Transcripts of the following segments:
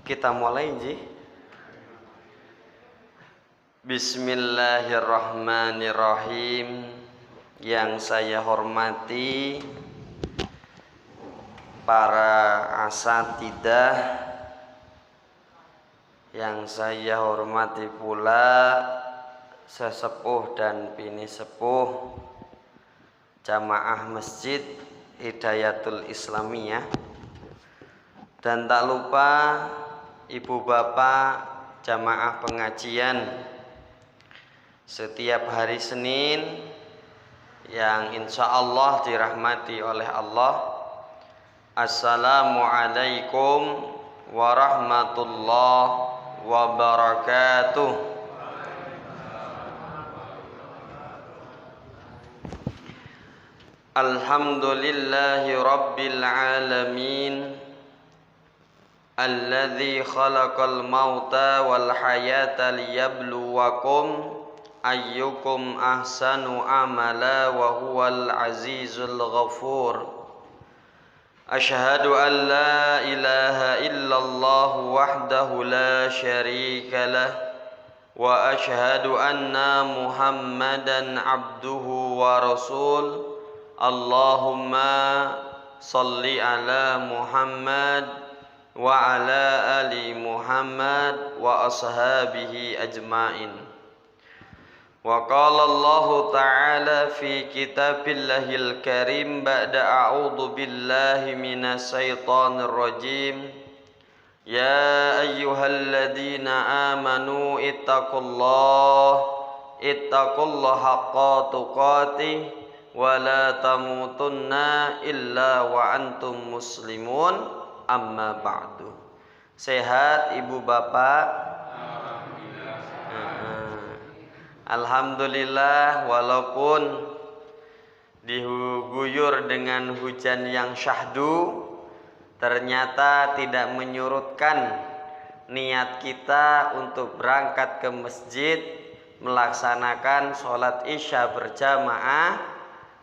Kita mulai ji. Bismillahirrahmanirrahim. Yang saya hormati para asatidzah, yang saya hormati pula sesepuh dan bini sepuh jamaah Masjid Hidayatul Islamiyah, dan tak lupa ibu bapak jamaah pengajian setiap hari Senin yang insya Allah dirahmati oleh Allah. Assalamualaikum warahmatullahi wabarakatuh. Alhamdulillahi rabbil alamin, alladzi khalaqal mauta wal hayata liyabluwakum ayyukum ahsanu amala wa huwal azizul ghafur. Asyhadu an la ilaha illallah wahdahu la syarika lah wa asyhadu anna Muhammadan abduhu wa rasul. Allahumma salli ala Muhammad wa ala ali Muhammad wa ashabihi ajmain. Wa qala Allah ta'ala fi kitabillahil karim ba'da a'udzu billahi minas syaitonir rajim. Ya ayyuhalladzina amanu ittaqullaha haqqa tuqatih wa la tamutunna illa wa antum muslimun, amma ba'du. Sehat ibu bapak? Alhamdulillah, walaupun diguyur dengan hujan yang syahdu, ternyata tidak menyurutkan niat kita untuk berangkat ke masjid melaksanakan sholat isya berjamaah,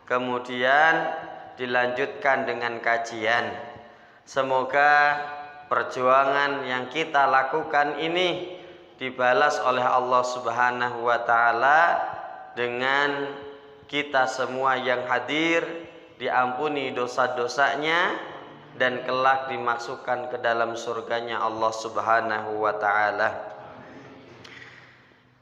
kemudian dilanjutkan dengan kajian. Semoga perjuangan yang kita lakukan ini dibalas oleh Allah Subhanahu wa ta'ala dengan kita semua yang hadir diampuni dosa-dosanya dan kelak dimasukkan ke dalam surganya Allah Subhanahu wa ta'ala.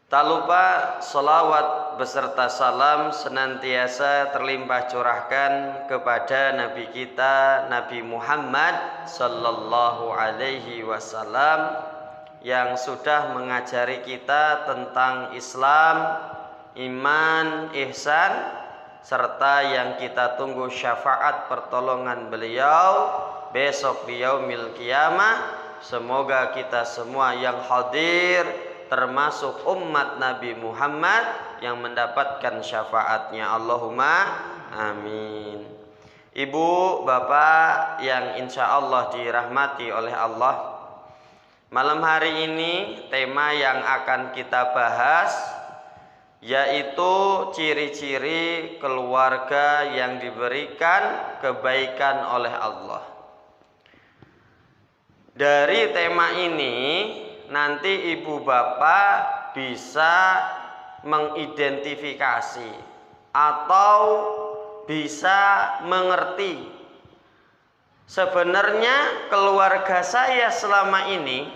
Tak lupa salawat beserta salam senantiasa terlimpah curahkan kepada Nabi kita Nabi Muhammad sallallahu alaihi wasallam yang sudah mengajari kita tentang Islam, iman, ihsan, serta yang kita tunggu syafaat pertolongan beliau besok di yaumil qiyamah. Semoga kita semua yang hadir termasuk umat Nabi Muhammad yang mendapatkan syafaatnya. Allahumma amin. Ibu, bapak yang insya Allah dirahmati oleh Allah, malam hari ini tema yang akan kita bahas yaitu ciri-ciri keluarga yang diberikan kebaikan oleh Allah. Dari tema ini nanti ibu bapak bisa mengidentifikasi atau bisa mengerti sebenarnya keluarga saya selama ini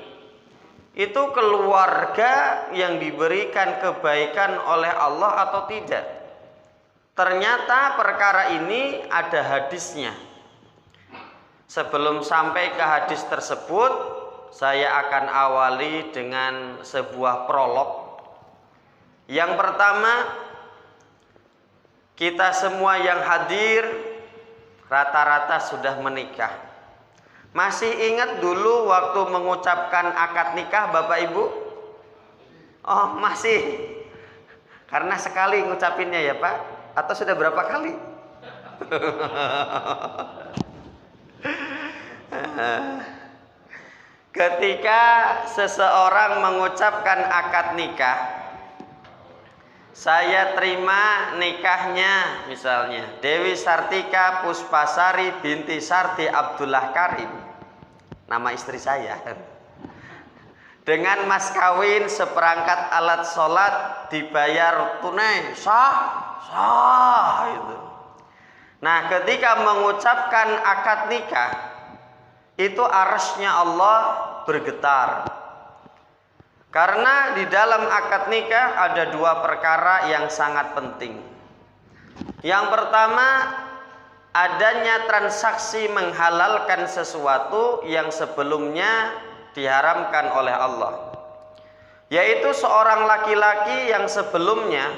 itu keluarga yang diberikan kebaikan oleh Allah atau tidak. Ternyata perkara ini ada hadisnya. Sebelum sampai ke hadis tersebut, saya akan awali dengan sebuah prolog. Yang pertama, kita semua yang hadir rata-rata sudah menikah. Masih ingat dulu waktu mengucapkan akad nikah Bapak Ibu? Oh masih. Karena sekali ngucapinnya ya Pak? Atau sudah berapa kali? Ketika seseorang mengucapkan akad nikah, saya terima nikahnya misalnya Dewi Sartika Puspasari binti Sarti Abdullah Karim, nama istri saya. dengan mas kawin seperangkat alat sholat dibayar tunai, sah itu. Nah, ketika mengucapkan akad nikah itu arsy-nya Allah bergetar. Karena di dalam akad nikah ada dua perkara yang sangat penting. Yang pertama, adanya transaksi menghalalkan sesuatu yang sebelumnya diharamkan oleh Allah, yaitu seorang laki-laki yang sebelumnya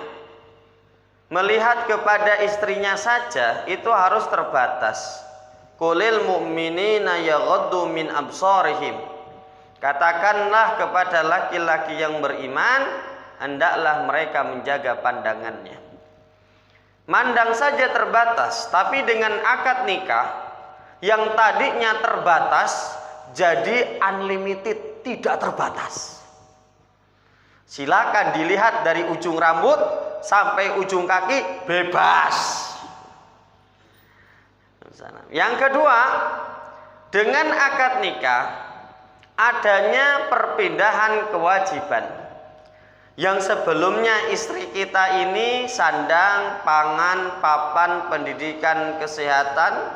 melihat kepada istrinya saja itu harus terbatas. Qulil mu'minina yaghuddu min absarihim, katakanlah kepada laki-laki yang beriman hendaklah mereka menjaga pandangannya. Mandang saja terbatas, tapi dengan akad nikah yang tadinya terbatas jadi unlimited, tidak terbatas. Silakan dilihat dari ujung rambut sampai ujung kaki bebas. Yang kedua, dengan akad nikah adanya perpindahan kewajiban. Yang sebelumnya istri kita ini sandang, pangan, papan, pendidikan, kesehatan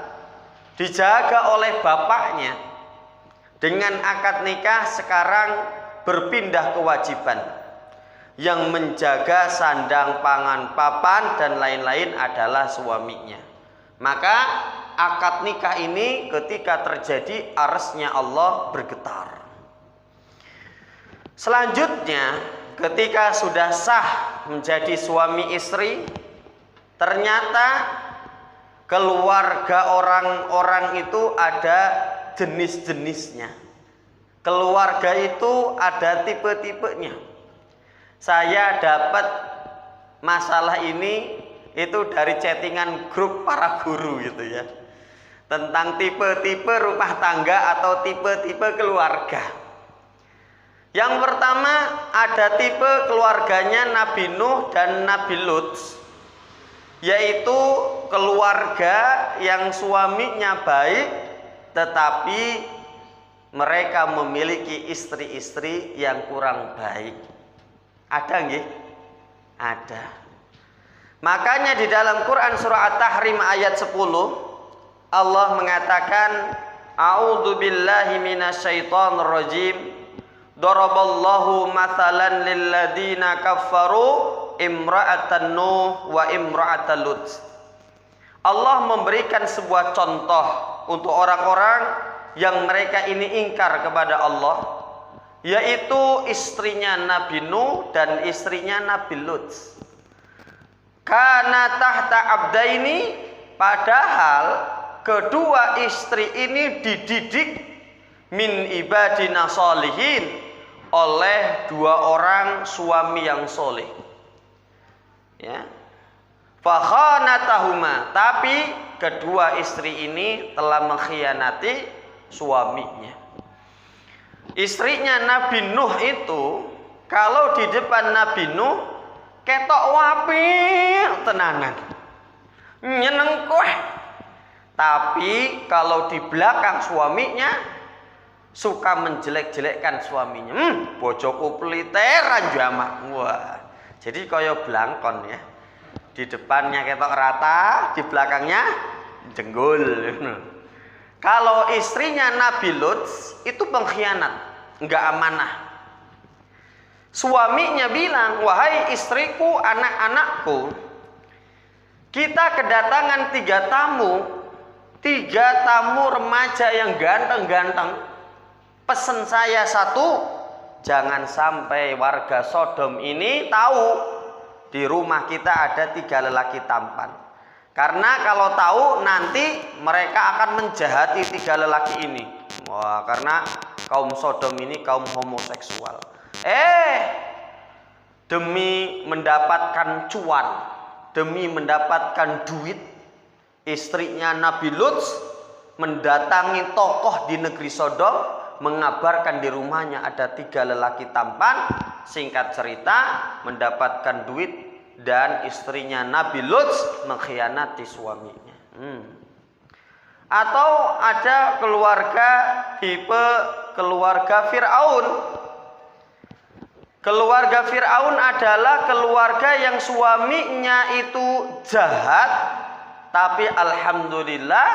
dijaga oleh bapaknya. Dengan akad nikah sekarang berpindah kewajiban. Yang menjaga sandang, pangan, papan dan lain-lain adalah suaminya. Maka akad nikah ini ketika terjadi arsy-nya Allah bergetar. Selanjutnya, ketika sudah sah menjadi suami istri, ternyata keluarga orang-orang itu ada jenis-jenisnya. Keluarga itu ada tipe-tipenya. Saya dapat masalah ini itu dari chattingan grup para guru gitu ya, tentang tipe-tipe rumah tangga atau tipe-tipe keluarga. Yang pertama, ada tipe keluarganya Nabi Nuh dan Nabi Lut, yaitu keluarga yang suaminya baik tetapi mereka memiliki istri-istri yang kurang baik. Ada nggih? Ada. Makanya di dalam Quran surah At-Tahrim ayat 10 Allah mengatakan, A'udzu billahi minasyaitonir rajim. Daraballahu mathalan lilladzina kafaru imra'atan Nuh wa imra'atan Lut. Allah memberikan sebuah contoh untuk orang-orang yang mereka ini ingkar kepada Allah, yaitu istrinya Nabi Nuh dan istrinya Nabi Lut. Kana tahta abdaini, padahal kedua istri ini dididik min ibadina sholihin oleh dua orang suami yang soleh. Ya. Fakhanatahuma, tapi kedua istri ini telah mengkhianati suaminya. Istrinya Nabi Nuh itu kalau di depan Nabi Nuh ketok wapi tenangan, nyeneng kowe. Tapi kalau di belakang suaminya suka menjelek-jelekkan suaminya. Bojoku peliteran jamak. Wah. Jadi kaya blangkon ya. Di depannya ketok rata, di belakangnya jenggol. Kalau istrinya Nabi Lut itu pengkhianat, enggak amanah. Suaminya bilang, "Wahai istriku, anak-anakku, kita kedatangan 3 tamu remaja yang ganteng-ganteng. Pesen saya 1, jangan sampai warga Sodom ini tahu di rumah kita ada 3 lelaki tampan. Karena kalau tahu nanti mereka akan menjahati 3 lelaki ini." Wah, karena kaum Sodom ini kaum homoseksual. Demi mendapatkan cuan, demi mendapatkan duit, istrinya Nabi Lut mendatangi tokoh di negeri Sodom, mengabarkan di rumahnya ada 3 lelaki tampan. Singkat cerita, mendapatkan duit dan istrinya Nabi Lut mengkhianati suaminya. Atau ada keluarga tipe keluarga Fir'aun. Keluarga Fir'aun adalah keluarga yang suaminya itu jahat, tapi alhamdulillah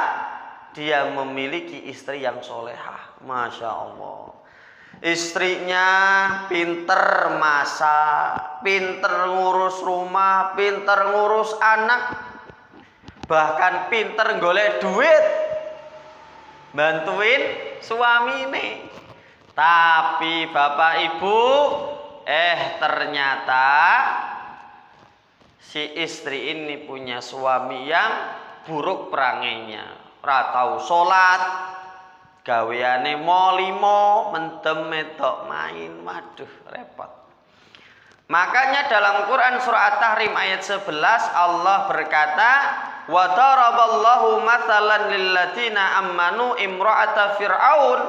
dia memiliki istri yang solehah. Masya Allah. Istrinya pinter masak, pinter ngurus rumah, pinter ngurus anak, bahkan pinter golek duit, bantuin suami ini. Tapi bapak ibu, ternyata si istri ini punya suami yang buruk perangainya. Ora tau salat, gaweane molimo, mendem medok main. Waduh, repot. Makanya dalam Quran surah At-Tahrim ayat 11 Allah berkata, wa daraballahu mathalan lilladzina ammanu imra'ata fir'aun,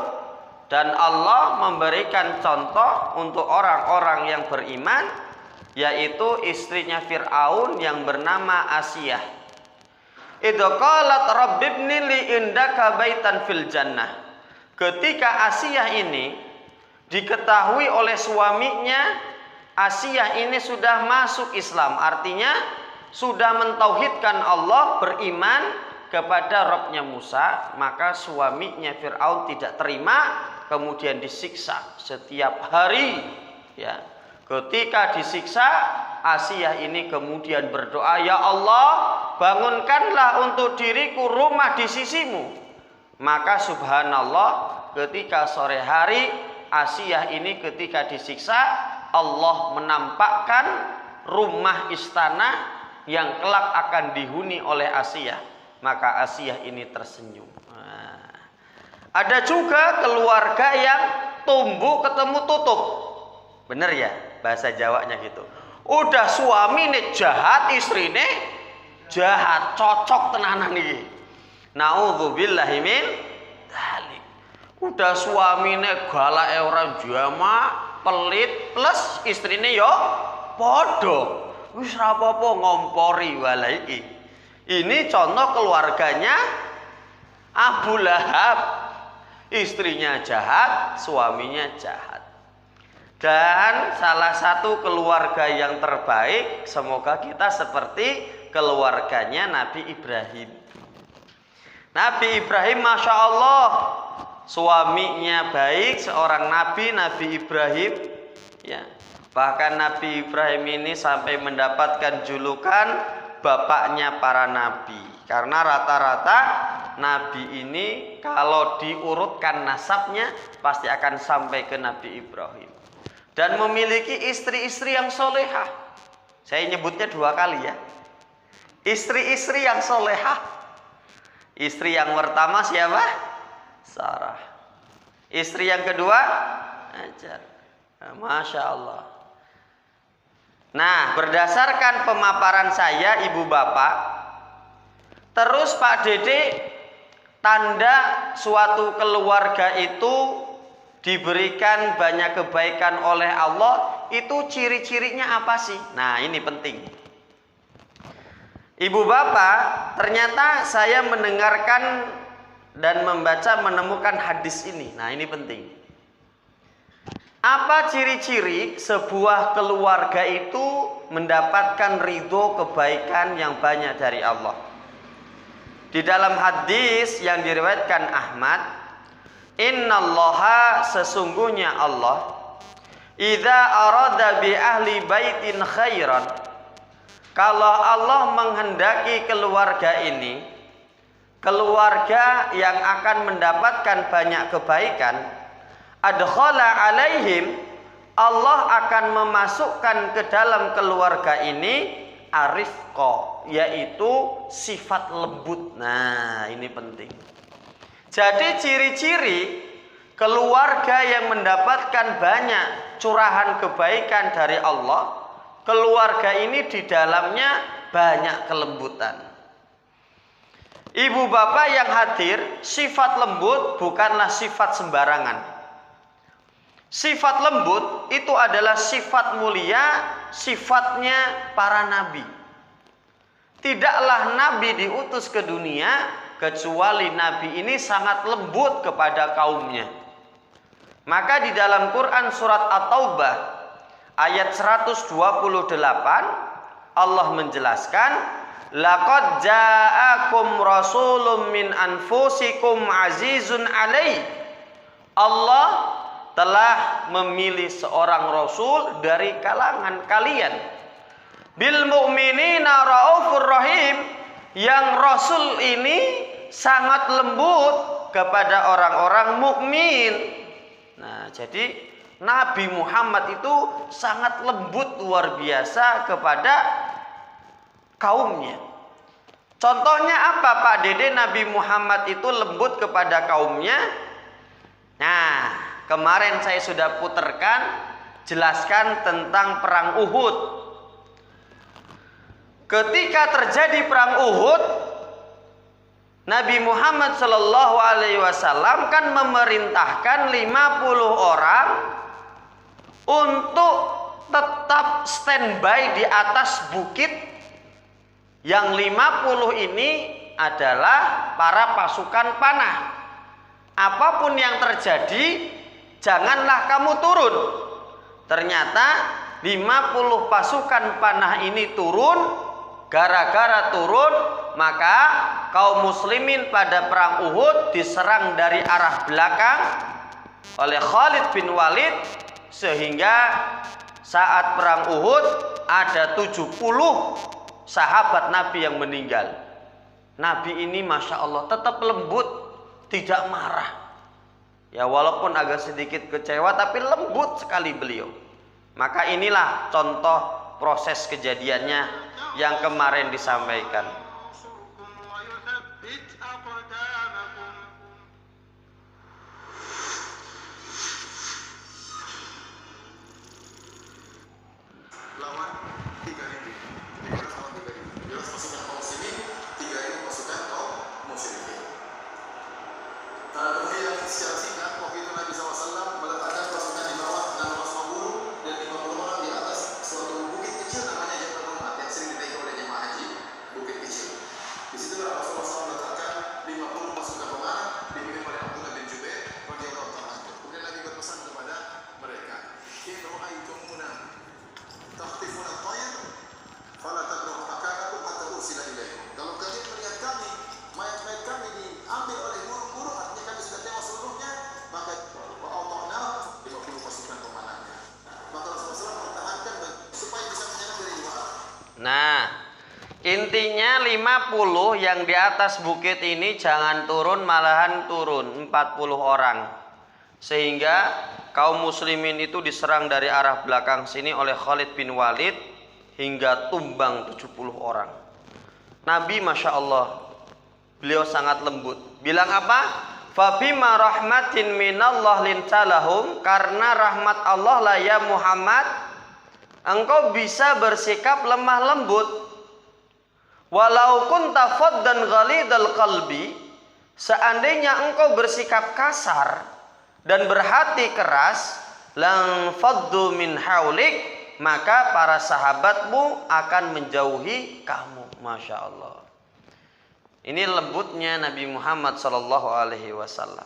dan Allah memberikan contoh untuk orang-orang yang beriman, yaitu istrinya Fir'aun yang bernama Asiyah. Idza qalat rabbibni li indaka baitan fil jannah. Ketika Asiyah ini diketahui oleh suaminya, Asiyah ini sudah masuk Islam, artinya sudah mentauhidkan Allah, beriman kepada Rabbnya Musa, maka suaminya Fir'aun tidak terima, kemudian disiksa setiap hari. Ya, ketika disiksa, Asiyah ini kemudian berdoa, ya Allah, bangunkanlah untuk diriku rumah di sisimu. Maka subhanallah, ketika sore hari Asiyah ini ketika disiksa, Allah menampakkan rumah istana yang kelak akan dihuni oleh Asiyah. Maka Asiyah ini tersenyum. Ada juga keluarga yang tumbuh ketemu tutup. Bener ya bahasa Jawanya gitu. Udah suami nih jahat, istri nih jahat, cocok tenanan nih. Nauzubillahi min dzalik. Udah suami nih galak orang jama, pelit, plus istrine yo podo. Wis ra apa-apa ngompori walai. Ini contoh keluarganya Abu Lahab. Istrinya jahat, suaminya jahat. Dan salah satu keluarga yang terbaik, semoga kita seperti keluarganya Nabi Ibrahim. Nabi Ibrahim Masya Allah, suaminya baik, seorang Nabi Ibrahim. Ya, bahkan Nabi Ibrahim ini sampai mendapatkan julukan bapaknya para nabi. Karena rata-rata nabi ini kalau diurutkan nasabnya pasti akan sampai ke Nabi Ibrahim. Dan memiliki istri-istri yang solehah. Saya nyebutnya 2 kali ya. Istri-istri yang solehah. Istri yang pertama siapa? Sarah. Istri yang kedua? Hajar. Masya Allah. Nah, berdasarkan pemaparan saya ibu bapak, terus Pak Dede, tanda suatu keluarga itu diberikan banyak kebaikan oleh Allah, itu ciri-cirinya apa sih? Nah, ini penting. Ibu bapak, ternyata saya mendengarkan dan membaca menemukan hadis ini. Nah, ini penting. Apa ciri-ciri sebuah keluarga itu mendapatkan ridho kebaikan yang banyak dari Allah? Di dalam hadis yang diriwayatkan Ahmad, innallaha, sesungguhnya Allah, idza arada bi ahli baitin khairan, kalau Allah menghendaki keluarga ini, keluarga yang akan mendapatkan banyak kebaikan, adkhala alaihim, Allah akan memasukkan ke dalam keluarga ini arifqa, yaitu sifat lembut. Nah, ini penting. Jadi ciri-ciri keluarga yang mendapatkan banyak curahan kebaikan dari Allah, keluarga ini di dalamnya banyak kelembutan. Ibu bapak yang hadir, sifat lembut bukanlah sifat sembarangan. Sifat lembut itu adalah sifat mulia, sifatnya para nabi. Tidaklah nabi diutus ke dunia kecuali nabi ini sangat lembut kepada kaumnya. Maka di dalam Quran surat At-Taubah ayat 128 Allah menjelaskan, laqad ja'akum rasulun min anfusikum azizun alaih. Allah telah memilih seorang rasul dari kalangan kalian. Bil mu'minina raufur rahim, yang rasul ini sangat lembut kepada orang-orang mukmin. Nah, jadi Nabi Muhammad itu sangat lembut luar biasa kepada kaumnya. Contohnya apa Pak Dede Nabi Muhammad itu lembut kepada kaumnya? Nah, kemarin saya sudah putarkan, jelaskan tentang perang Uhud. Ketika terjadi perang Uhud, Nabi Muhammad Shallallahu Alaihi Wasallam kan memerintahkan 50 orang untuk tetap standby di atas bukit. Yang 50 ini adalah para pasukan panah. Apapun yang terjadi, janganlah kamu turun. Ternyata 50 pasukan panah ini turun. Gara-gara turun, maka kaum muslimin pada perang Uhud diserang dari arah belakang oleh Khalid bin Walid, sehingga saat perang Uhud ada 70 sahabat Nabi yang meninggal. Nabi ini Masya Allah tetap lembut, tidak marah. Ya walaupun agak sedikit kecewa, tapi lembut sekali beliau. Maka inilah contoh proses kejadiannya yang kemarin disampaikan. Nah, intinya 50 yang di atas bukit ini jangan turun, malahan turun 40 orang. Sehingga kaum muslimin itu diserang dari arah belakang sini oleh Khalid bin Walid hingga tumbang 70 orang. Nabi Masya Allah, beliau sangat lembut. Bilang apa? Fabima rahmatin minallah lintalahum, karena rahmat Allah lah ya Muhammad, engkau bisa bersikap lemah lembut. Walau kunta faddan ghalidal qalbi, seandainya engkau bersikap kasar dan berhati keras, lang faddu min haulik, maka para sahabatmu akan menjauhi kamu. Masya Allah. Ini lembutnya Nabi Muhammad Sallallahu Alaihi Wasallam.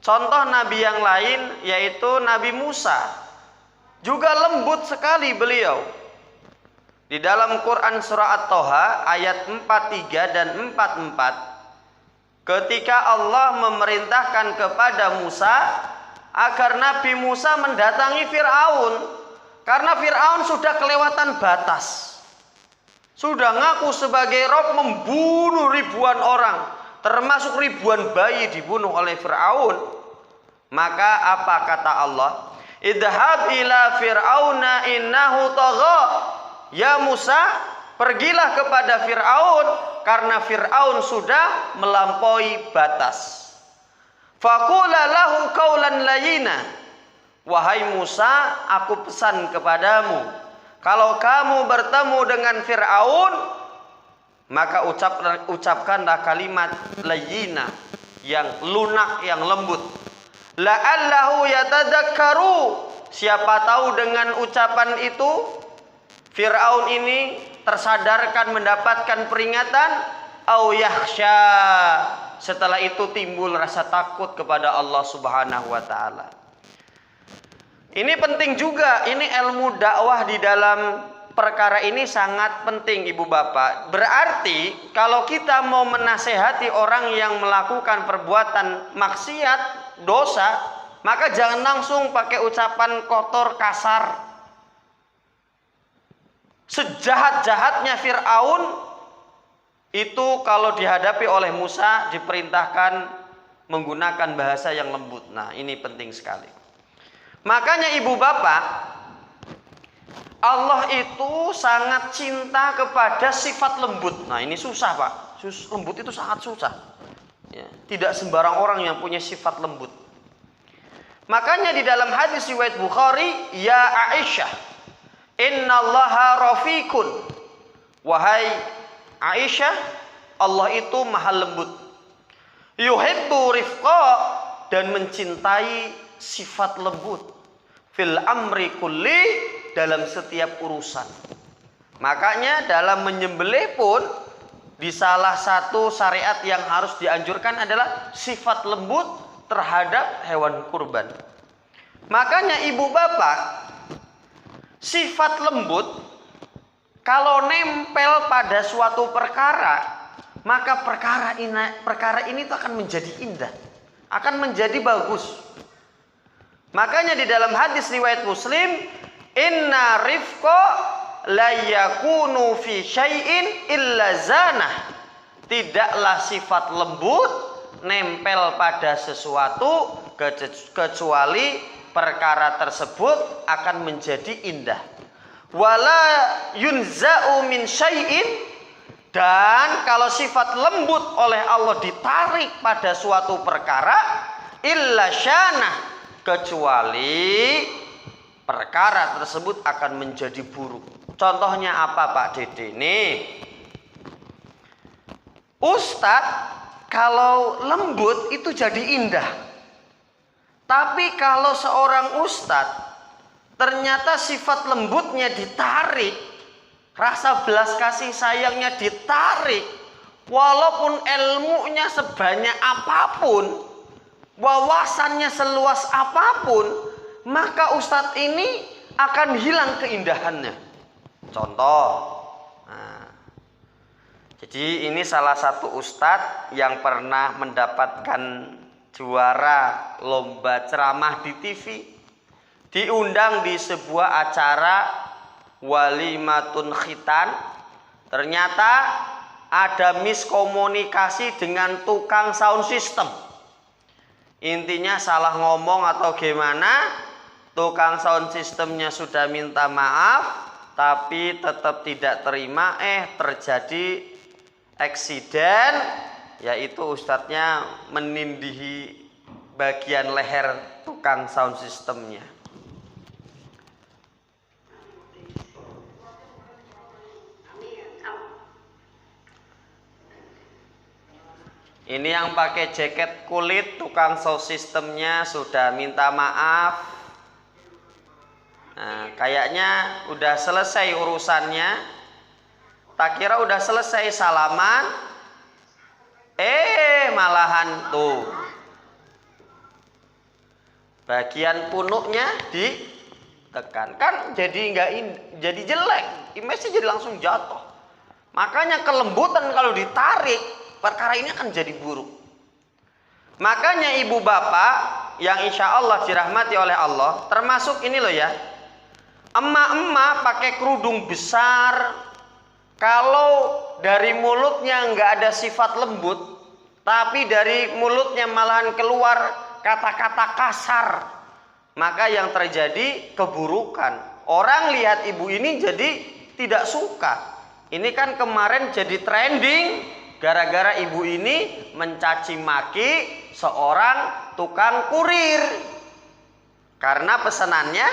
Contoh Nabi yang lain yaitu Nabi Musa, juga lembut sekali beliau. Di dalam Quran surah At-Toha ayat 43 dan 44, ketika Allah memerintahkan kepada Musa agar Nabi Musa mendatangi Fir'aun, karena Fir'aun sudah kelewatan batas, sudah ngaku sebagai Rob, membunuh ribuan orang, termasuk ribuan bayi dibunuh oleh Fir'aun. Maka apa kata Allah? Idhab ila fir'auna innahu tagha. Ya Musa, pergilah kepada Fir'aun, karena Fir'aun sudah melampaui batas. Faqula lahu qawlan layyina. Wahai Musa, aku pesan kepadamu, kalau kamu bertemu dengan Fir'aun, maka ucapkanlah kalimat layyina, yang lunak, yang lembut. La'allahu yatadzakkaru, siapa tahu dengan ucapan itu Fir'aun ini tersadarkan, mendapatkan peringatan, au yakhsha, setelah itu timbul rasa takut kepada Allah Subhanahu wa taala. Ini penting juga, ini ilmu dakwah di dalam perkara ini sangat penting Ibu Bapak. Berarti kalau kita mau menasehati orang yang melakukan perbuatan maksiat, dosa, maka jangan langsung pakai ucapan kotor, kasar. Sejahat-jahatnya Fir'aun itu kalau dihadapi oleh Musa diperintahkan menggunakan bahasa yang lembut. Nah, ini penting sekali. Makanya Ibu Bapak, Allah itu sangat cinta kepada sifat lembut. Nah, ini susah Pak. Lembut itu sangat susah. Ya, tidak sembarang orang yang punya sifat lembut. Makanya di dalam hadis riwayat Bukhari, ya Aisyah, innallaha rafiqun. Wahai Aisyah, Allah itu maha lembut. Yuhibbu rifqa, dan mencintai sifat lembut. Fil amri kulli, dalam setiap urusan. Makanya dalam menyembelih pun di salah satu syariat yang harus dianjurkan adalah sifat lembut terhadap hewan kurban. Makanya Ibu Bapak, sifat lembut kalau nempel pada suatu perkara, maka perkara ini tuh akan menjadi indah, akan menjadi bagus. Makanya di dalam hadis riwayat Muslim, inna rifqa la yakunu fi syai'in illa zanah. Tidaklah sifat lembut nempel pada sesuatu kecuali perkara tersebut akan menjadi indah. Wala yunza'u min syai'in, dan kalau sifat lembut oleh Allah ditarik pada suatu perkara, illa syanah, kecuali perkara tersebut akan menjadi buruk. Contohnya apa Pak Dede? Nih, Ustadz kalau lembut itu jadi indah. Tapi kalau seorang ustadz ternyata sifat lembutnya ditarik, rasa belas kasih sayangnya ditarik, walaupun ilmunya sebanyak apapun, wawasannya seluas apapun, maka ustadz ini akan hilang keindahannya. Contoh, jadi ini salah satu ustadz yang pernah mendapatkan juara lomba ceramah di TV, diundang di sebuah acara walimatun khitan. Ternyata ada miskomunikasi dengan tukang sound system. Intinya salah ngomong atau gimana, tukang sound systemnya sudah minta maaf, tapi tetap tidak terima. Terjadi eksiden, yaitu ustadznya menindihi bagian leher tukang sound systemnya. Ini yang pakai jaket kulit, tukang sound systemnya sudah minta maaf. Nah, kayaknya udah selesai urusannya. Tak kira udah selesai salaman, malahan tuh bagian punuknya ditekan, kan jadi jelek, image-nya jadi langsung jatuh. Makanya kelembutan kalau ditarik, perkara ini akan jadi buruk. Makanya ibu bapak yang insya Allah dirahmati oleh Allah, termasuk ini loh ya, emak-emak pakai kerudung besar, kalau dari mulutnya nggak ada sifat lembut, tapi dari mulutnya malahan keluar kata-kata kasar, maka yang terjadi keburukan. Orang lihat ibu ini jadi tidak suka. Ini kan kemarin jadi trending gara-gara ibu ini mencaci maki seorang tukang kurir karena pesanannya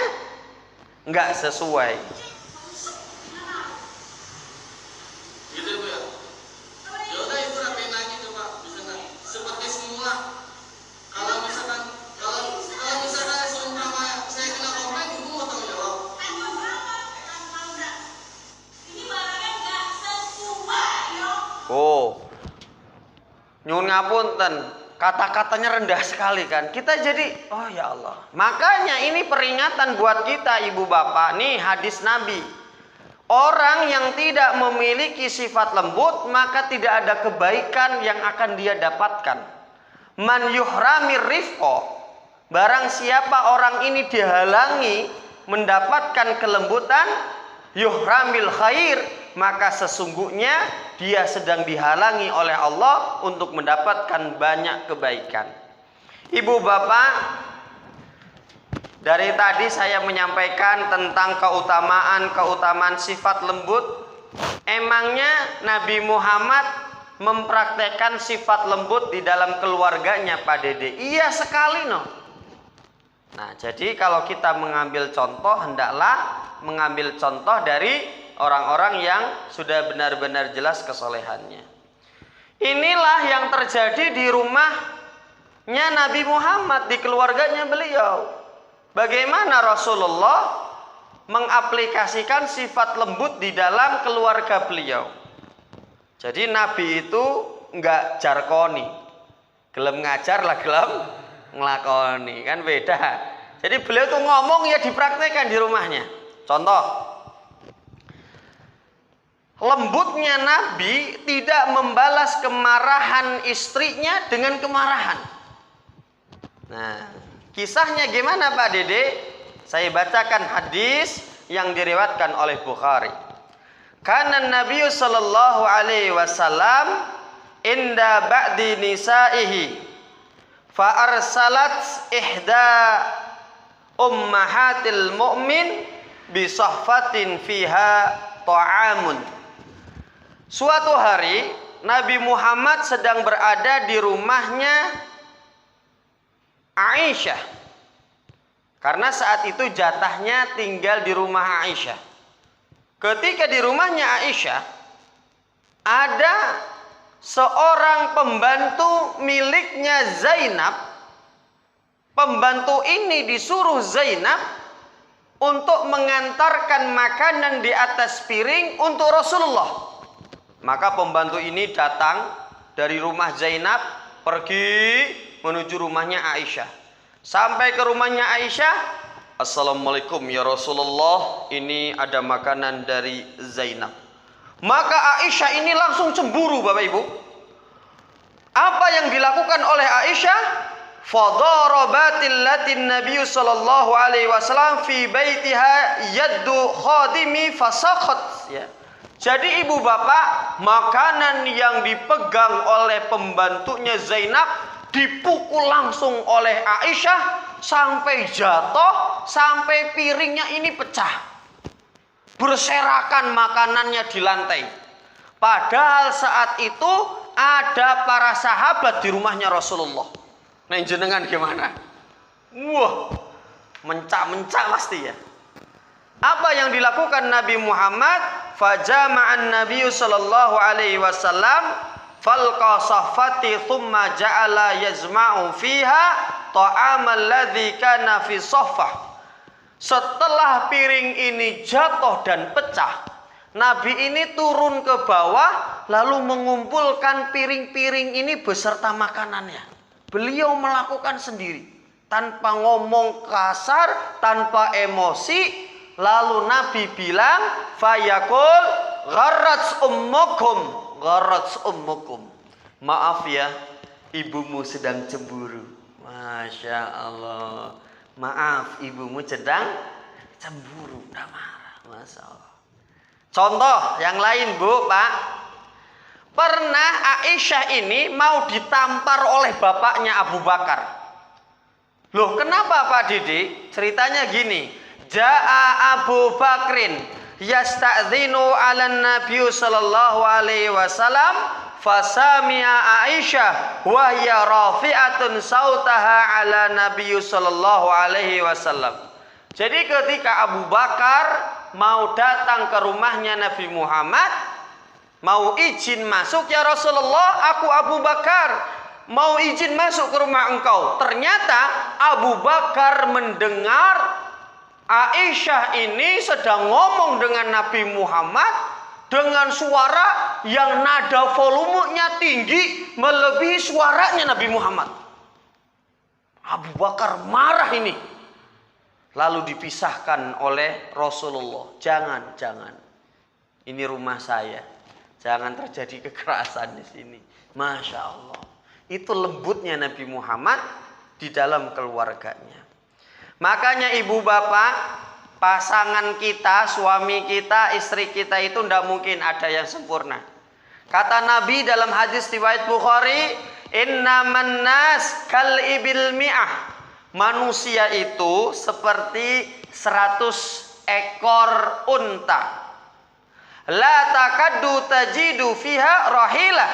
nggak sesuai. Gitu ibu ya. Ya udah ibu rapiin lagi coba, bisa nggak? Seperti semula. Kalau misalkan seumpama saya kena komen, ibu mau tanggung jawab. Ini barangnya nggak sesuai yo. Oh, nyun ngapunten, kata-katanya rendah sekali kan. Kita jadi, oh ya Allah. Makanya ini peringatan buat kita ibu bapak. Nih hadis Nabi. Orang yang tidak memiliki sifat lembut, maka tidak ada kebaikan yang akan dia dapatkan. Man yuhramir rifqo, barang siapa orang ini dihalangi mendapatkan kelembutan, yuhramil khair, maka sesungguhnya dia sedang dihalangi oleh Allah untuk mendapatkan banyak kebaikan. Ibu bapak, dari tadi saya menyampaikan tentang keutamaan sifat lembut. Emangnya Nabi Muhammad mempraktekkan sifat lembut di dalam keluarganya Pak Dede? Iya sekali no. Nah, jadi kalau kita mengambil contoh, hendaklah mengambil contoh dari orang-orang yang sudah benar-benar jelas kesolehannya. Inilah yang terjadi di rumahnya Nabi Muhammad, di keluarganya beliau. Bagaimana Rasulullah mengaplikasikan sifat lembut di dalam keluarga beliau. Jadi Nabi itu enggak jarkoni, gelem ngajar lah gelem ngelakoni, kan beda. Jadi beliau tuh ngomong ya dipraktekkan di rumahnya. Contoh, lembutnya Nabi tidak membalas kemarahan istrinya dengan kemarahan. Nah, kisahnya gimana Pak Dede? Saya bacakan hadis yang diriwayatkan oleh Bukhari. Kana Nabi sallallahu alaihi wasallam inda ba'di nisaihi fa arsalat ihda ummahatil mu'min bi sahfatin fiha ta'amun. Suatu hari Nabi Muhammad sedang berada di rumahnya Aisyah. Karena saat itu jatahnya tinggal di rumah Aisyah. Ketika di rumahnya Aisyah ada seorang pembantu miliknya Zainab. Pembantu ini disuruh Zainab untuk mengantarkan makanan di atas piring untuk Rasulullah. Maka pembantu ini datang dari rumah Zainab, pergi menuju rumahnya Aisyah. Sampai ke rumahnya Aisyah, Assalamualaikum ya Rasulullah, ini ada makanan dari Zainab. Maka Aisyah ini langsung cemburu Bapak Ibu. Apa yang dilakukan oleh Aisyah? Fadarabatil latin Nabi sallallahu alaihi wasallam fi baitiha yaddu khadimi fasaqat, ya. Jadi ibu bapak, makanan yang dipegang oleh pembantunya Zainab dipukul langsung oleh Aisyah sampai jatuh, sampai piringnya ini pecah. Berserakan makanannya di lantai. Padahal saat itu ada para sahabat di rumahnya Rasulullah. Nah, jenengan gimana? Wah, mencak-mencak pasti ya. Apa yang dilakukan Nabi Muhammad? Fajama'an Nabi sallallahu alaihi wasallam falqa sahfati thumma ja'ala yazma'u fiha ta'amal ladzi kana fi sahfah. Setelah piring ini jatuh dan pecah, Nabi ini turun ke bawah lalu mengumpulkan piring-piring ini beserta makanannya. Beliau melakukan sendiri tanpa ngomong kasar, tanpa emosi. Lalu Nabi bilang, fayaqul gharrats ummukum. Maaf ya, ibumu sedang cemburu. Masya Allah. Maaf, ibumu sedang cemburu, udah marah. Masya Allah. Contoh yang lain Bu, Pak. Pernah Aisyah ini mau ditampar oleh bapaknya Abu Bakar. Loh, kenapa Pak Didi? Ceritanya gini. Ja'a Abu Bakrin yasta'dzinu 'alan Nabi sallallahu alaihi wasallam fasami'a Aisyah wa hiya rafi'atun sautaha 'ala Nabi sallallahu alaihi wasallam. Jadi ketika Abu Bakar mau datang ke rumahnya Nabi Muhammad, mau izin masuk, ya Rasulullah, aku Abu Bakar mau izin masuk ke rumah engkau. Ternyata Abu Bakar mendengar Aisyah ini sedang ngomong dengan Nabi Muhammad dengan suara yang nada volumenya tinggi melebihi suaranya Nabi Muhammad. Abu Bakar marah ini. Lalu dipisahkan oleh Rasulullah. Jangan. Ini rumah saya. Jangan terjadi kekerasan di sini. Masya Allah. Itu lembutnya Nabi Muhammad di dalam keluarganya. Makanya ibu bapak, pasangan kita, suami kita, istri kita itu tidak mungkin ada yang sempurna. Kata Nabi dalam hadis riwayat Bukhari, innaman nas kal ibil mi'ah. Manusia itu seperti 100 ekor unta. La takaddu tajidu fiha rahilah.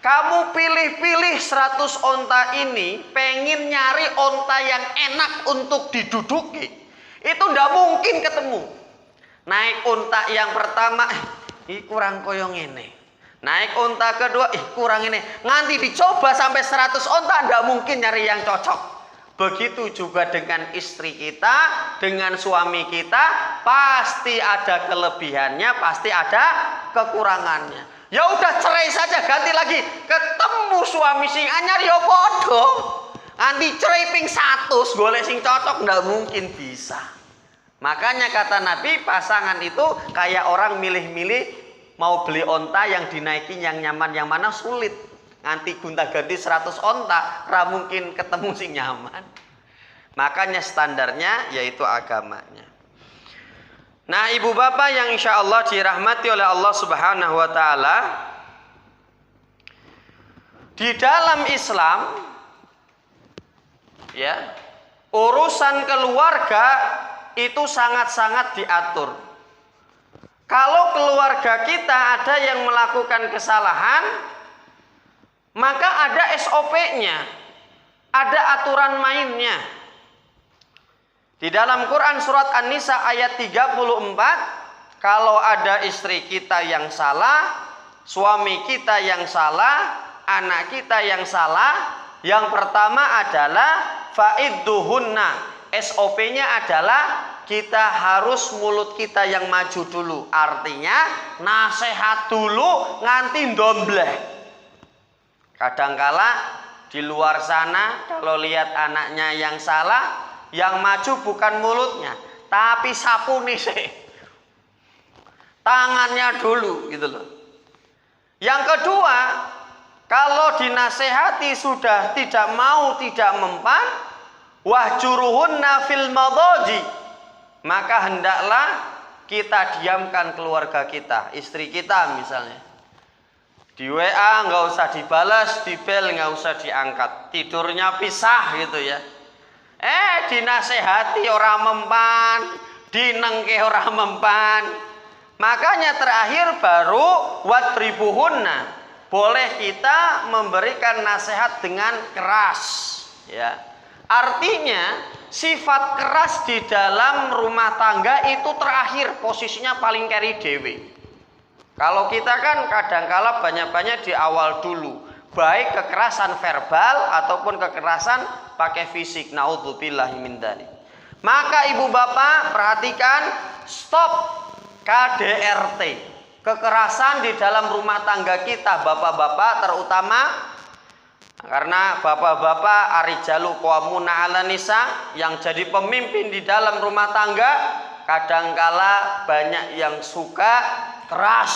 Kamu pilih-pilih 100 unta ini, pengen nyari unta yang enak untuk diduduki. Itu ndak mungkin ketemu. Naik unta yang pertama, ini kurang koyong ini. Naik unta kedua, kurang ini. Nganti dicoba sampai 100 unta, ndak mungkin nyari yang cocok. Begitu juga dengan istri kita, dengan suami kita, pasti ada kelebihannya, pasti ada kekurangannya. Ya udah cerai saja, ganti lagi. Ketemu suami sing anyar ya podo. Nanti cerai ping 100, golek sing cocok ndak mungkin bisa. Makanya kata Nabi, pasangan itu kayak orang milih-milih mau beli onta yang dinaikin yang nyaman yang mana sulit. Nanti gonta-ganti 100 onta, ra mungkin ketemu sing nyaman. Makanya standarnya yaitu agamanya. Nah, ibu bapak yang insya Allah dirahmati oleh Allah Subhanahu wa Ta'ala, di dalam Islam, ya, urusan keluarga itu sangat-sangat diatur. Kalau keluarga kita ada yang melakukan kesalahan, maka ada SOP-nya, ada aturan mainnya. Di dalam Quran surat An-Nisa ayat 34, kalau ada istri kita yang salah, suami kita yang salah, anak kita yang salah, yang pertama adalah fa'idduhunna. SOP-nya adalah kita harus mulut kita yang maju dulu. Artinya nasihat dulu nganti ndombleh. Kadangkala di luar sana kalau lihat anaknya yang salah, yang maju bukan mulutnya, tapi sapu nih sih. Tangannya dulu gitu loh. Yang kedua, kalau dinasehati sudah tidak mau, tidak mempan, wahjuruhunna fil madaji, maka hendaklah kita diamkan keluarga kita, istri kita misalnya. Di WA nggak usah dibalas, di bel nggak usah diangkat, tidurnya pisah gitu ya. Dinasehati orang mempan, dinengke orang mempan. Makanya terakhir baru wadribuhunna. Boleh kita memberikan nasihat dengan keras, ya. Artinya sifat keras di dalam rumah tangga itu terakhir, posisinya paling keri dewe. Kalau kita kan kadangkala banyak-banyak di awal dulu, baik kekerasan verbal ataupun kekerasan pakai fisik. Naudzubillahi min dzalik. Maka ibu bapak perhatikan, stop KDRT, kekerasan di dalam rumah tangga kita, bapak-bapak terutama, karena bapak-bapak arijalu qawwamuna 'alan nisa, yang jadi pemimpin di dalam rumah tangga kadangkala banyak yang suka keras,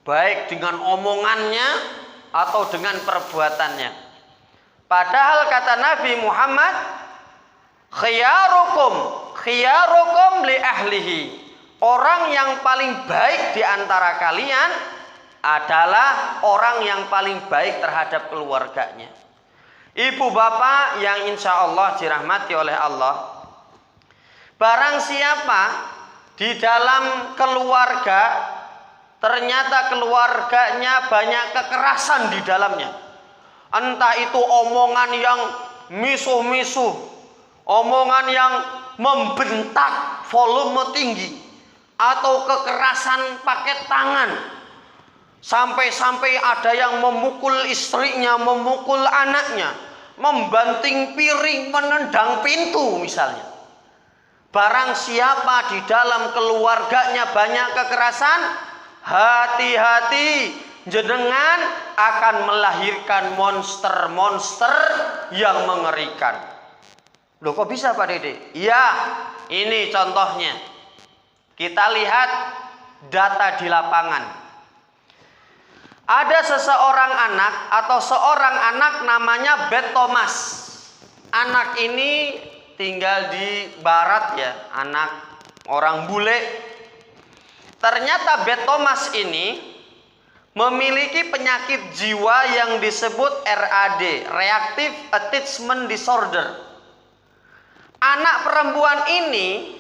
baik dengan omongannya atau dengan perbuatannya. Padahal kata Nabi Muhammad, khiyarukum li ahlihi. Orang yang paling baik di antara kalian adalah orang yang paling baik terhadap keluarganya. Ibu bapak yang insya Allah dirahmati oleh Allah, barang siapa di dalam keluarga ternyata keluarganya banyak kekerasan di dalamnya, entah itu omongan yang misuh-misuh, omongan yang membentak volume tinggi, atau kekerasan pakai tangan, sampai-sampai ada yang memukul istrinya, memukul anaknya, membanting piring, menendang pintu misalnya. Barang siapa di dalam keluarganya banyak kekerasan, hati-hati, jenengan akan melahirkan monster-monster yang mengerikan. Loh kok bisa Pak Dede? Ya, ini contohnya. Kita lihat data di lapangan. Ada seseorang anak atau seorang anak namanya Bet Thomas. Anak ini tinggal di barat ya, anak orang bule. Ternyata Bet Thomas ini memiliki penyakit jiwa yang disebut RAD, Reactive Attachment Disorder. Anak perempuan ini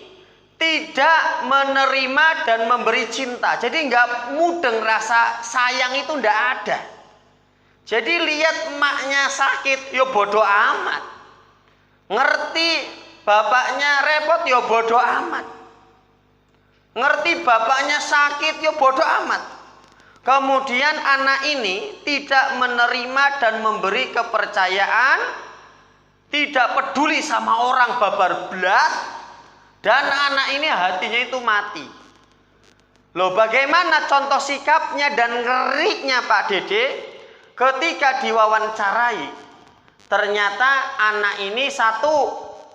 tidak menerima dan memberi cinta. Jadi nggak mudeng, rasa sayang itu nggak ada. Jadi lihat emaknya sakit, yo bodoh amat. Ngerti bapaknya repot, yo bodoh amat. Ngerti bapaknya sakit, yo bodoh amat. Kemudian anak ini tidak menerima dan memberi kepercayaan, tidak peduli sama orang babar belas. Dan anak ini hatinya itu mati. Loh bagaimana contoh sikapnya dan ngerinya Pak Dede ketika diwawancarai? Ternyata anak ini satu,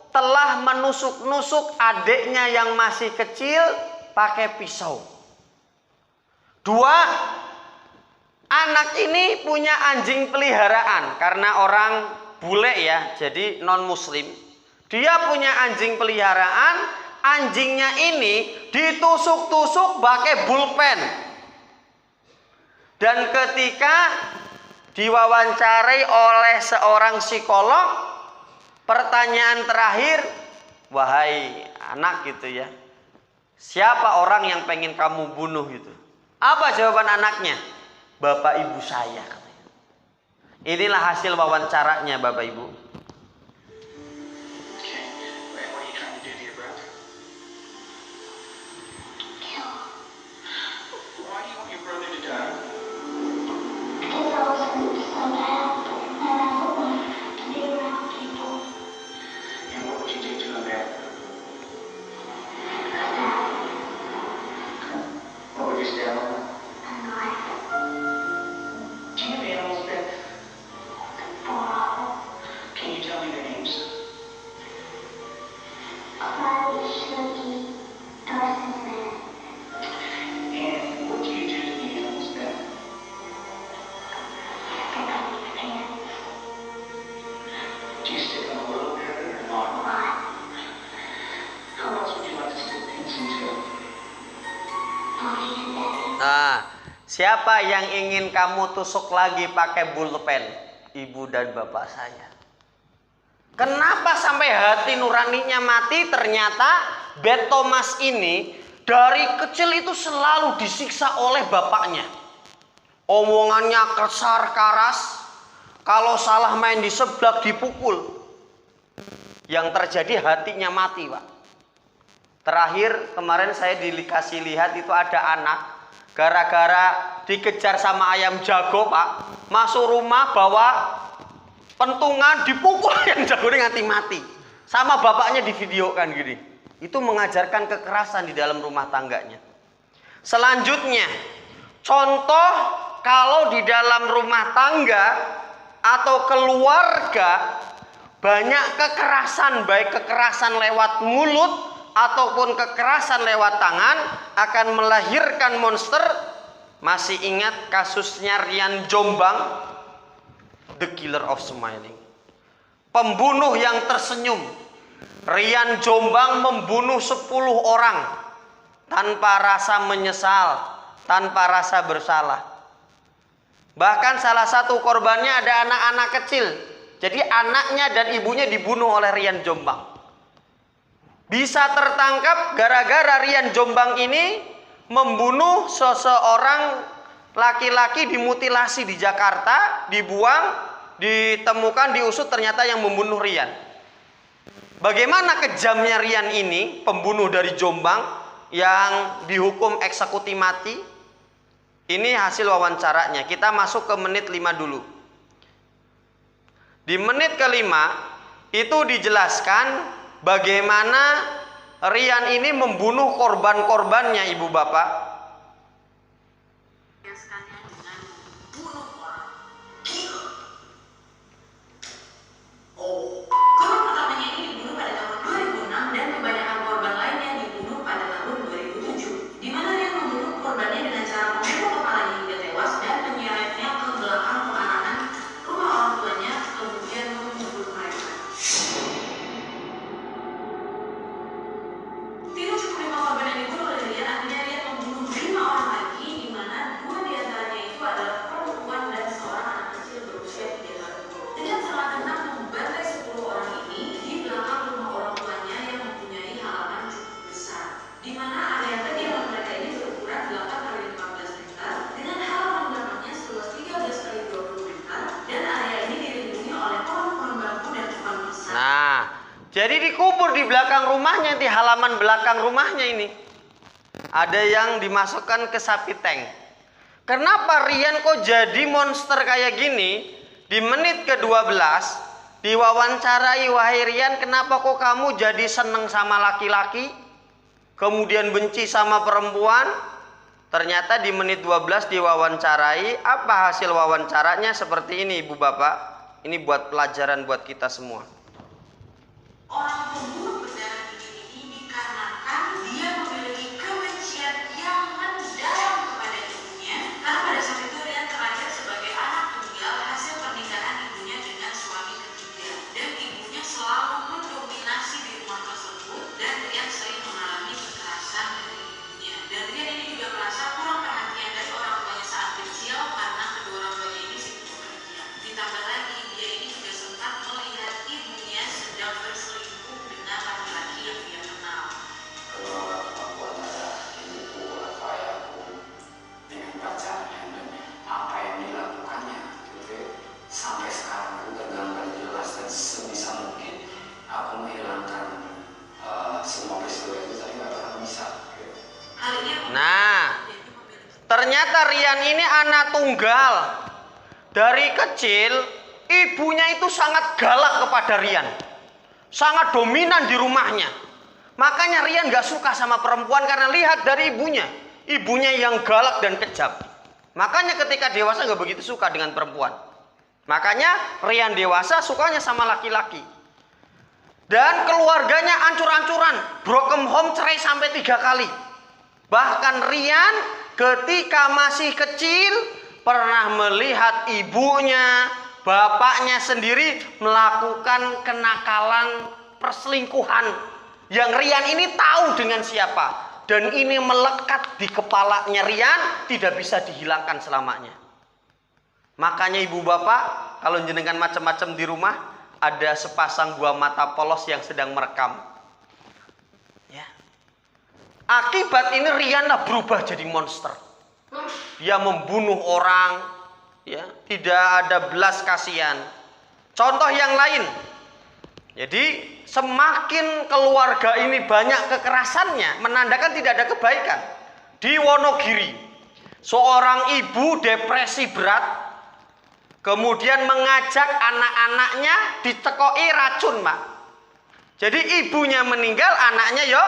telah menusuk-nusuk adiknya yang masih kecil pakai pisau. Dua, anak ini punya anjing peliharaan. Karena orang bule ya, jadi non muslim. Dia punya anjing peliharaan, anjingnya ini ditusuk-tusuk pakai pulpen. Dan ketika diwawancarai oleh seorang psikolog, pertanyaan terakhir, wahai anak gitu ya, siapa orang yang pengen kamu bunuh gitu? Apa jawaban anaknya? Bapak ibu saya katanya. Inilah hasil wawancaranya Bapak Ibu. Nah, siapa yang ingin kamu tusuk lagi pakai pulpen? Ibu dan bapak saya. Kenapa sampai hati nuraninya mati? Ternyata Bet Thomas ini dari kecil itu selalu disiksa oleh bapaknya. Omongannya kasar keras. Kalau salah main di seblak dipukul. Yang terjadi hatinya mati, Pak. Terakhir kemarin saya dikasih lihat itu ada anak gara-gara dikejar sama ayam jago, Pak, masuk rumah bawa pentungan dipukul yang jago nganti mati. Sama bapaknya divideokan gini. Itu mengajarkan kekerasan di dalam rumah tangganya. Selanjutnya, contoh kalau di dalam rumah tangga atau keluarga banyak kekerasan, baik kekerasan lewat mulut ataupun kekerasan lewat tangan, akan melahirkan monster. Masih ingat kasusnya Rian Jombang, The Killer of Smiling, pembunuh yang tersenyum. Rian Jombang membunuh 10 orang tanpa rasa menyesal, tanpa rasa bersalah. Bahkan salah satu korbannya ada anak-anak kecil. Jadi anaknya dan ibunya dibunuh oleh Rian Jombang. Bisa tertangkap gara-gara Rian Jombang ini membunuh seseorang laki-laki, dimutilasi di Jakarta, dibuang, ditemukan, diusut, ternyata yang membunuh Rian. Bagaimana kejamnya Rian ini, pembunuh dari Jombang yang dihukum eksekusi mati? Ini hasil wawancaranya. Kita masuk ke menit 5 dulu. Di menit ke-5 itu dijelaskan bagaimana Rian ini membunuh korban-korbannya, ibu bapak. Korban pertamanya ini dibunuh pada tahun 2006 dan kebanyakan korban lainnya dibunuh pada tahun 2007. Di mana Rian membunuh korbannya dengan cara memukul kepalanya hingga tewas dan menyeretnya ke belakang pekarangan rumah orang tuanya, kemudian memukul mereka. Tidak cukup 5 korban yang dibunuh oleh Rian, akhirnya Rian membunuh 5 orang lagi, di mana 2 diantaranya itu adalah perempuan dan seorang anak kecil berusia 3 tahun. Dengan sangat tenang membantai 10 orang ini di belakang rumah orang tuanya yang mempunyai halaman cukup besar, di mana area kediaman mereka ini berukuran 8 kali 15 hektar dengan halaman belakangnya seluas 13 kali 20 hektar, dan area ini dilindungi oleh pohon-pohon bambu dan pohon pisang. Nah, jadi dikubur di belakang rumahnya, di halaman belakang rumahnya ini. Ada yang dimasukkan ke sapi tank. Kenapa Rian kok jadi monster kayak gini? Di menit ke-12 diwawancarai, wahai Rian, kenapa kok kamu jadi seneng sama laki-laki, kemudian benci sama perempuan? Ternyata di menit 12 diwawancarai. Apa hasil wawancaranya? Seperti ini, ibu bapak. Ini buat pelajaran buat kita semua. Orang pembunuh berdarah dingin ini dikarenakan dia memiliki kebencian yang mendalam kepada ibunya, karena pada saat itu Rian terlahir sebagai anak tunggal hasil pernikahan ibunya dengan suami ketiga, dan ibunya selalu mendominasi di rumah tersebut, dan Rian sering mengalami kekerasan dari ibunya. Dan Rian ini juga merasa kurang perhatian dari orang tuanya saat kecil karena kedua orang tuanya ini sibuk bekerja. Ditambah lagi dia ini juga sempat melihat ibunya sedang berselingkuh dengan laki-laki yang dia kenal. Kalau aku antara ibuku atau ayahku dengan pacarnya dan apa yang dilakukannya, gitu, sampai sekarang aku tergambar jelas dan sebisa mungkin aku menghilangkan semua peristiwa itu, tapi nggak pernah bisa. Gitu. Hal ini Nah, ternyata Rian ini anak tunggal. Dari kecil ibunya itu sangat galak kepada Rian, sangat dominan di rumahnya. Makanya Rian gak suka sama perempuan karena lihat dari ibunya yang galak dan kejam. Makanya ketika dewasa gak begitu suka dengan perempuan. Makanya Rian dewasa sukanya sama laki-laki. Dan keluarganya ancur-ancuran, broken home, cerai sampai 3 kali. Bahkan Rian ketika masih kecil pernah melihat ibunya, bapaknya sendiri melakukan kenakalan perselingkuhan yang Rian ini tahu dengan siapa, dan ini melekat di kepalanya Rian, tidak bisa dihilangkan selamanya. Makanya ibu bapak, kalau jenengan macam-macam di rumah, ada sepasang buah mata polos yang sedang merekam. Ya. Akibat ini Rian berubah jadi monster. Dia membunuh orang, ya, tidak ada belas kasihan. Contoh yang lain. Jadi semakin keluarga ini banyak kekerasannya, menandakan tidak ada kebaikan. Di Wonogiri, seorang ibu depresi berat, kemudian mengajak anak-anaknya dicekoi racun, Pak. Jadi ibunya meninggal, anaknya yo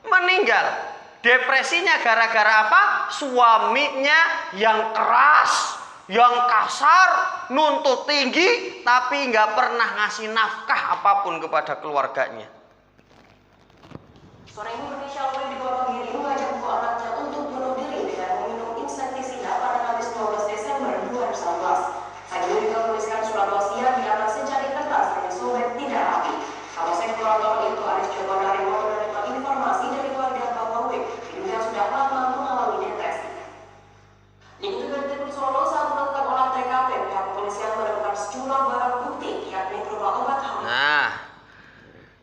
meninggal. Depresinya gara-gara apa? Suaminya yang keras, yang kasar, nuntut tinggi, tapi nggak pernah ngasih nafkah apapun kepada keluarganya. Sore ini berinisial W di Wonogiri mengajak dua anaknya untuk bunuh diri dengan meminum insektisida pada Kamis 12 Desember 2019. Saat itu dituliskan surat wasiat di atas secari kertas yang disobek tidak rapi. Kapolsek Purwokerto itu Aris Joko Darimo menerima informasi dari keluarga Bapak W yang sudah lama mengalami depresi. Dikutip dari Tribun Solo, saat melakukan olah TKP, pihak kepolisian menemukan sejumlah barang bukti, yakni berupa obat hamil. Nah,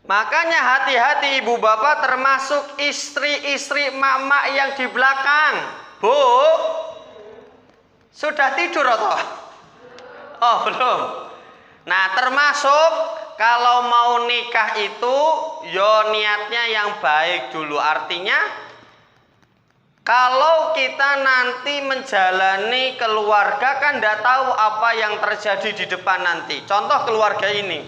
makanya hati-hati ibu bapak, termasuk istri-istri mak-mak yang di belakang. Bu, sudah tidur atau? Oh, belum. Nah, termasuk kalau mau nikah itu yo niatnya yang baik dulu. Artinya kalau kita nanti menjalani keluarga kan tidak tahu apa yang terjadi di depan nanti. Contoh keluarga ini.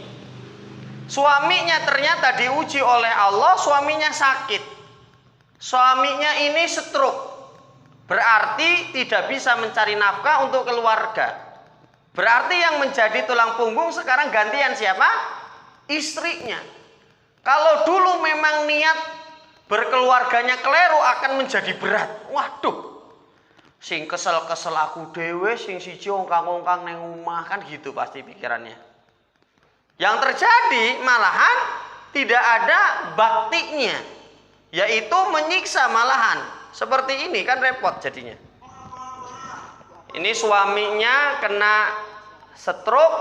Suaminya ternyata diuji oleh Allah, suaminya sakit. Suaminya ini stroke. Berarti tidak bisa mencari nafkah untuk keluarga. Berarti yang menjadi tulang punggung sekarang gantian siapa? Istrinya. Kalau dulu memang niat berkeluarganya keliru akan menjadi berat. Waduh. Sing kesel-kesel aku dewe, sing siji ongkang-ongkang neng omah, kan gitu pasti pikirannya. Yang terjadi malahan tidak ada baktinya, yaitu menyiksa malahan. Seperti ini kan repot jadinya. Ini suaminya kena stroke,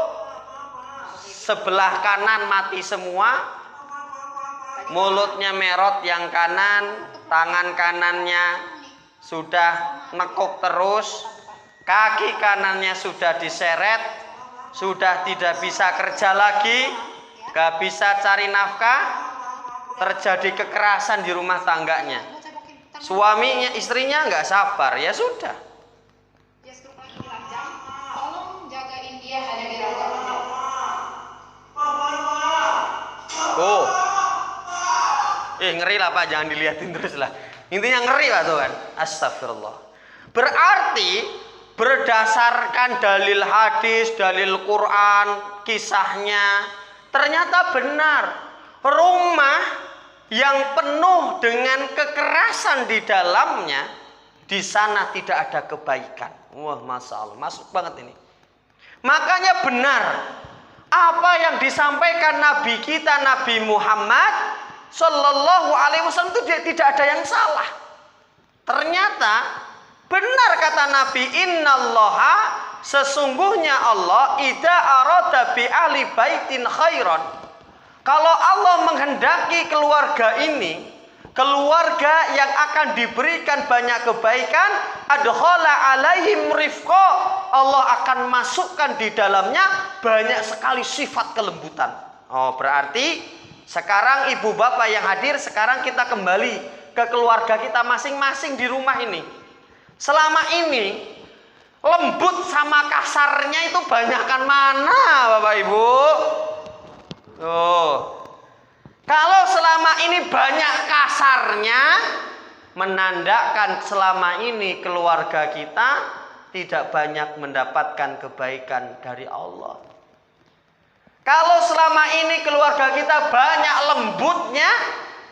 sebelah kanan mati semua, mulutnya merot yang kanan, tangan kanannya sudah nekuk terus, kaki kanannya sudah diseret, sudah tidak bisa kerja lagi, gak bisa cari nafkah, terjadi kekerasan di rumah tangganya. Suaminya, istrinya nggak sabar, ya sudah. Tolong jagain dia ada di rawat. Oh, ngeri lah Pak, jangan dilihatin terus lah. Intinya ngeri Pak tuh kan. Astagfirullah. Berarti berdasarkan dalil hadis, dalil Quran, kisahnya ternyata benar. Rumah yang penuh dengan kekerasan di dalamnya, di sana tidak ada kebaikan. Wah, masya Allah, masuk banget ini. Makanya benar apa yang disampaikan Nabi kita, Nabi Muhammad Sallallahu Alaihi Wasallam itu tidak ada yang salah. Ternyata benar kata Nabi, Innallaha, sesungguhnya Allah, idza arada bi ahli baitin khairan. Kalau Allah menghendaki keluarga ini, keluarga yang akan diberikan banyak kebaikan, adkhala alaihim rifqa, Allah akan masukkan di dalamnya banyak sekali sifat kelembutan. Oh, berarti sekarang ibu bapak yang hadir, sekarang kita kembali ke keluarga kita masing-masing di rumah ini. Selama ini lembut sama kasarnya itu banyakkan mana Bapak Ibu? Kalau selama ini banyak kasarnya, menandakan selama ini keluarga kita tidak banyak mendapatkan kebaikan dari Allah. Kalau selama ini keluarga kita banyak lembutnya,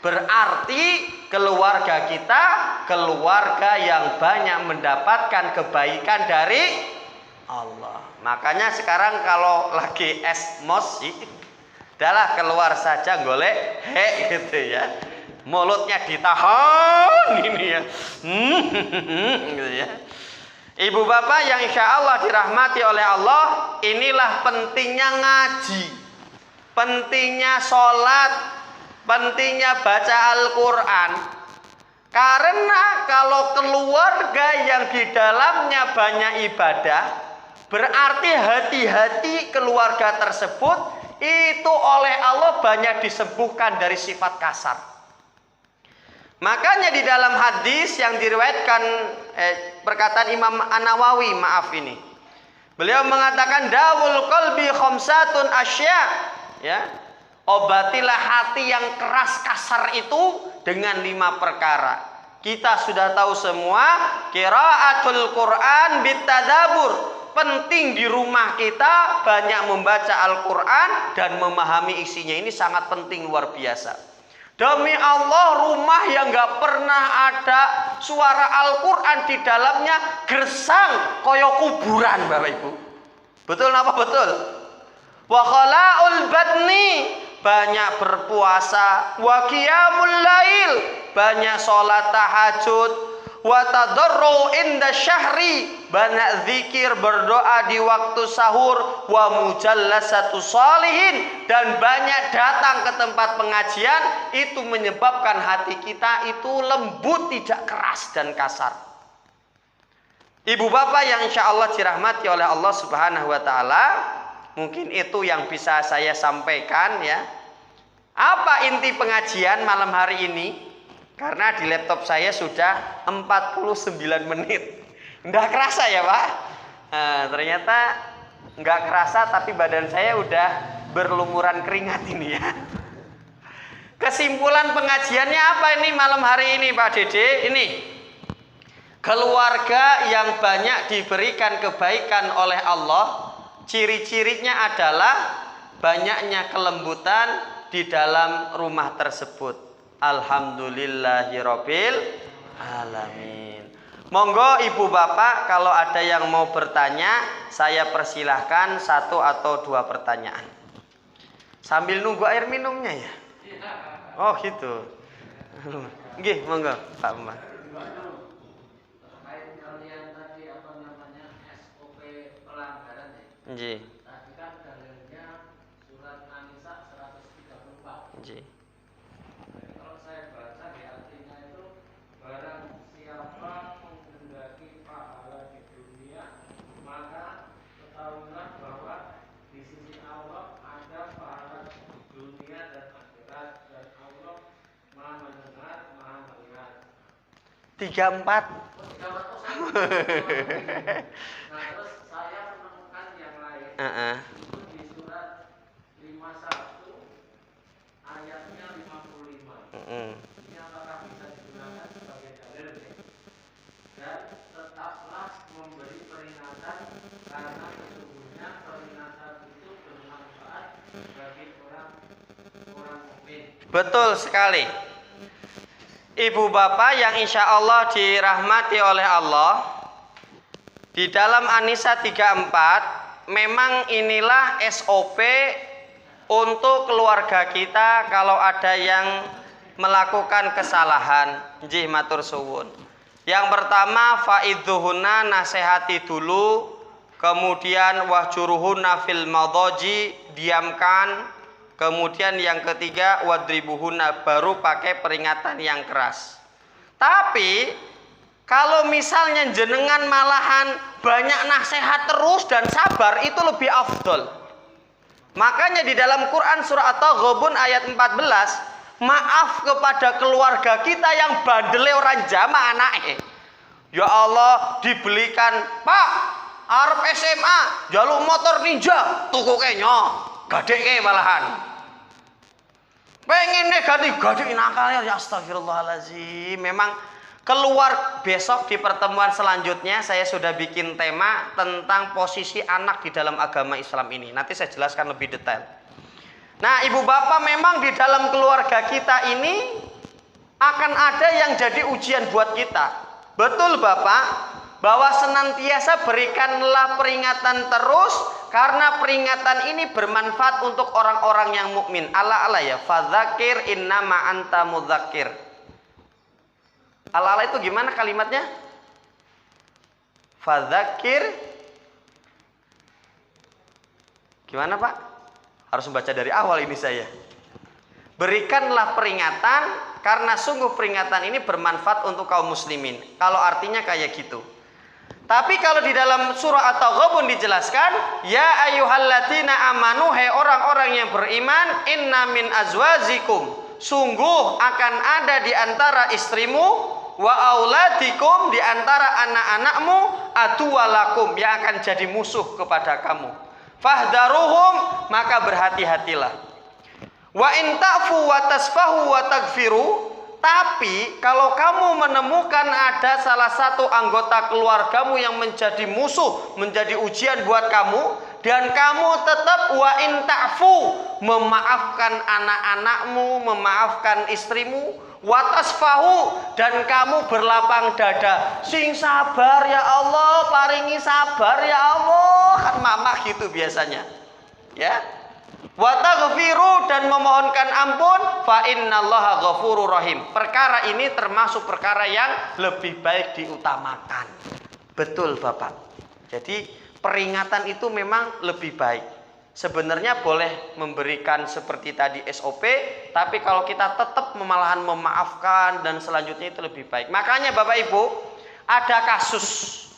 berarti keluarga kita keluarga yang banyak mendapatkan kebaikan dari Allah. Makanya sekarang kalau lagi esmosi, udahlah keluar saja golek gitu ya. Mulutnya ditahan ini ya. Gitu ya. Ibu bapak yang insya Allah dirahmati oleh Allah, inilah pentingnya ngaji, pentingnya sholat, pentingnya baca Al-Quran. Karena kalau keluarga yang di dalamnya banyak ibadah, berarti hati-hati keluarga tersebut itu oleh Allah banyak disembuhkan dari sifat kasar. Makanya di dalam hadis yang diriwayatkan perkataan Imam An-Nawawi, maaf ini, beliau mengatakan dawul qalbi khamsatun asya, ya, obatilah hati yang keras kasar itu dengan 5 perkara. Kita sudah tahu semua, qiraatul Quran bitadabur, penting di rumah kita banyak membaca Al-Quran dan memahami isinya. Ini sangat penting, luar biasa. Demi Allah, rumah yang gak pernah ada suara Al-Quran di dalamnya gersang koyo kuburan Bapak Ibu. Betul apa betul? Wa khala'ul badni, banyak berpuasa. Wa qiyamul lail, banyak sholat tahajud. Wa tadarru inda syahri, banyak zikir berdoa di waktu sahur. Wa mujallasatu salihin, dan banyak datang ke tempat pengajian. Itu menyebabkan hati kita itu lembut, tidak keras dan kasar. Ibu bapak yang insya Allah dirahmati oleh Allah Subhanahu wa ta'ala, mungkin itu yang bisa saya sampaikan ya. Apa inti pengajian malam hari ini? Karena di laptop saya sudah 49 menit. Nggak kerasa ya Pak? Ternyata nggak kerasa, tapi badan saya udah berlumuran keringat ini ya. Kesimpulan pengajiannya apa ini malam hari ini Pak Dede? Ini keluarga yang banyak diberikan kebaikan oleh Allah, ciri-cirinya adalah banyaknya kelembutan di dalam rumah tersebut. Alhamdulillahirabbil alamin. Monggo ibu bapak kalau ada yang mau bertanya, saya persilahkan 1 atau 2 pertanyaan. Sambil nunggu air minumnya ya. Oh gitu. Nggih, monggo Pak Mbak. Terkait kalian tadi apa namanya SOP pelanggaran ya. Nggih. Tadi kan dalilnya surat An-Nisa 134. Nggih. Kalau saya baca di artinya itu barang siapa menghendaki pahala di dunia maka ketahuilah bahwa di sisi Allah ada pahala di dunia dan akhirat dan Allah Maha mendengar, Maha melihat. 34. Nah terus saya menemukan yang lain itu di surat 51 ayatnya 55. Ini apakah bisa digunakan sebagai dalil ya? Dan tetaplah memberi peringatan karena sesungguhnya peringatan itu bermanfaat bagi orang mukmin. Betul sekali. Ibu bapak yang insya Allah dirahmati oleh Allah, di dalam An-Nisa 34 memang inilah SOP untuk keluarga kita kalau ada yang melakukan kesalahan. Nggih matur suwun. Yang pertama faidzuhunna, nasihati dulu, kemudian wahjuruhunna fil madhaji, diamkan. Kemudian yang ketiga wadribuhunna, baru pakai peringatan yang keras. Tapi kalau misalnya jenengan malahan banyak nasihat terus dan sabar, itu lebih afdol. Makanya di dalam Quran surah At-Taghabun ayat 14, maaf kepada keluarga kita yang bandele orang jama anake. Ya Allah, dibelikan, Pak, arep SMA, jaluk motor ninja, tuku kenya, gadeke malahan. Pengen negatif, gadik nakal ya, astagfirullahaladzim. Memang keluar besok di pertemuan selanjutnya saya sudah bikin tema tentang posisi anak di dalam agama Islam ini. Nanti saya jelaskan lebih detail. Nah, ibu bapak, memang di dalam keluarga kita ini akan ada yang jadi ujian buat kita. Betul bapak, bahwa senantiasa berikanlah peringatan terus, karena peringatan ini bermanfaat untuk orang-orang yang mukmin. Ala ya, fadzakir innama anta mudzakir. Ala itu gimana kalimatnya? Fadzakir gimana Pak? Harus membaca dari awal ini saya. Berikanlah peringatan karena sungguh peringatan ini bermanfaat untuk kaum muslimin. Kalau artinya kayak gitu. Tapi kalau di dalam surah At-Taghabun dijelaskan, ya ayyuhalladzina amanu, hai orang-orang yang beriman, inna min azwajikum, sungguh akan ada di antara istrimu, wa auladikum, di antara anak-anakmu, aduwalakum, yang akan jadi musuh kepada kamu. Fahdaruhum, maka berhati-hatilah. Wa in ta'fu wa tasfahu wa tagfiru, tapi kalau kamu menemukan ada salah satu anggota keluargamu yang menjadi musuh, menjadi ujian buat kamu, dan kamu tetap wa in ta'fu, memaafkan anak-anakmu, memaafkan istrimu, wa tasfahu, dan kamu berlapang dada, sing sabar ya Allah, paringi sabar ya Allah, kan mama gitu biasanya. Ya. Wa taghfiru, dan memohonkan ampun, fa innallaha ghafurur rahim. Perkara ini termasuk perkara yang lebih baik diutamakan. Betul Bapak. Jadi peringatan itu memang lebih baik. Sebenarnya boleh memberikan seperti tadi SOP, tapi kalau kita tetap malahan memaafkan dan selanjutnya itu lebih baik. Makanya Bapak Ibu, ada kasus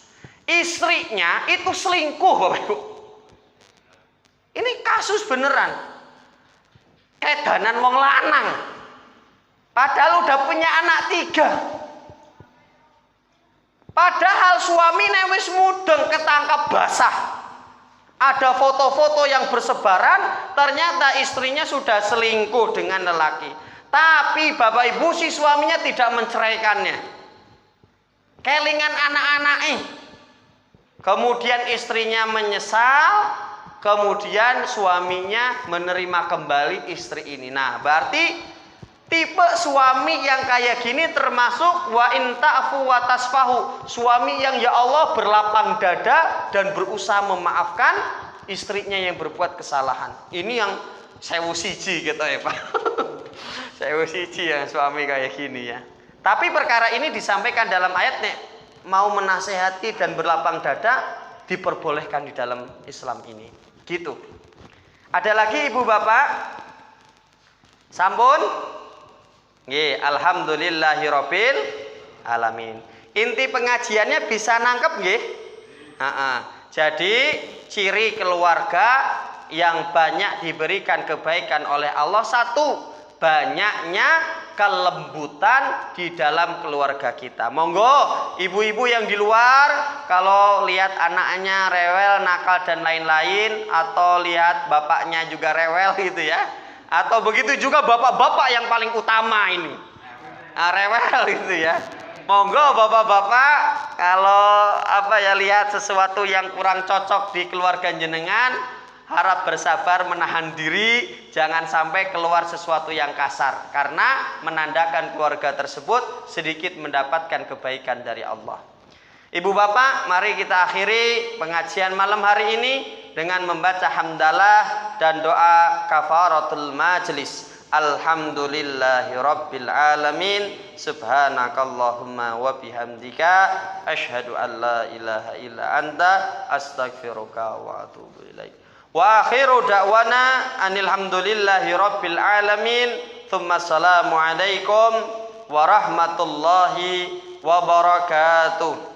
istrinya itu selingkuh Bapak Ibu. Ini kasus beneran. Edanan wong lanang. Padahal udah punya anak 3. Padahal suaminya wis mudeng ketangkap basah. Ada foto-foto yang bersebaran, ternyata istrinya sudah selingkuh dengan lelaki. Tapi Bapak Ibu, si suaminya tidak menceraikannya. Kelingan anak-anak Kemudian istrinya menyesal, kemudian suaminya menerima kembali istri ini. Nah, berarti tipe suami yang kayak gini termasuk wa in ta'fu wa tasfahu. Suami yang ya Allah berlapang dada dan berusaha memaafkan istrinya yang berbuat kesalahan. Ini yang sewu siji gitu ya Pak. Sewu siji yang suami kayak gini ya. Tapi perkara ini disampaikan dalam ayat nih, mau menasehati dan berlapang dada diperbolehkan di dalam Islam ini. Gitu. Ada lagi Ibu Bapak? Sampun? Nggih, alhamdulillahirabbil alamin. Inti pengajiannya bisa nangkep nggih? Jadi ciri keluarga yang banyak diberikan kebaikan oleh Allah, satu, banyaknya kelembutan di dalam keluarga kita. Monggo ibu-ibu yang di luar, kalau lihat anaknya rewel, nakal dan lain-lain, atau lihat bapaknya juga rewel gitu ya, atau begitu juga bapak-bapak yang paling utama ini rewel gitu ya, monggo bapak-bapak kalau lihat sesuatu yang kurang cocok di keluarga jenengan, harap bersabar menahan diri, jangan sampai keluar sesuatu yang kasar, karena menandakan keluarga tersebut sedikit mendapatkan kebaikan dari Allah. Ibu bapak, mari kita akhiri pengajian malam hari ini dengan membaca hamdalah dan doa kafaratul majlis. Alhamdulillahirabbil alamin. Subhanakallahumma wa bihamdika asyhadu an la ilaha illa anta astaghfiruka wa atubu ilaik. Wa akhiru da'wana anil hamdulillahi rabbil alamin. Tsumma assalamu alaikum warahmatullahi wabarakatuh.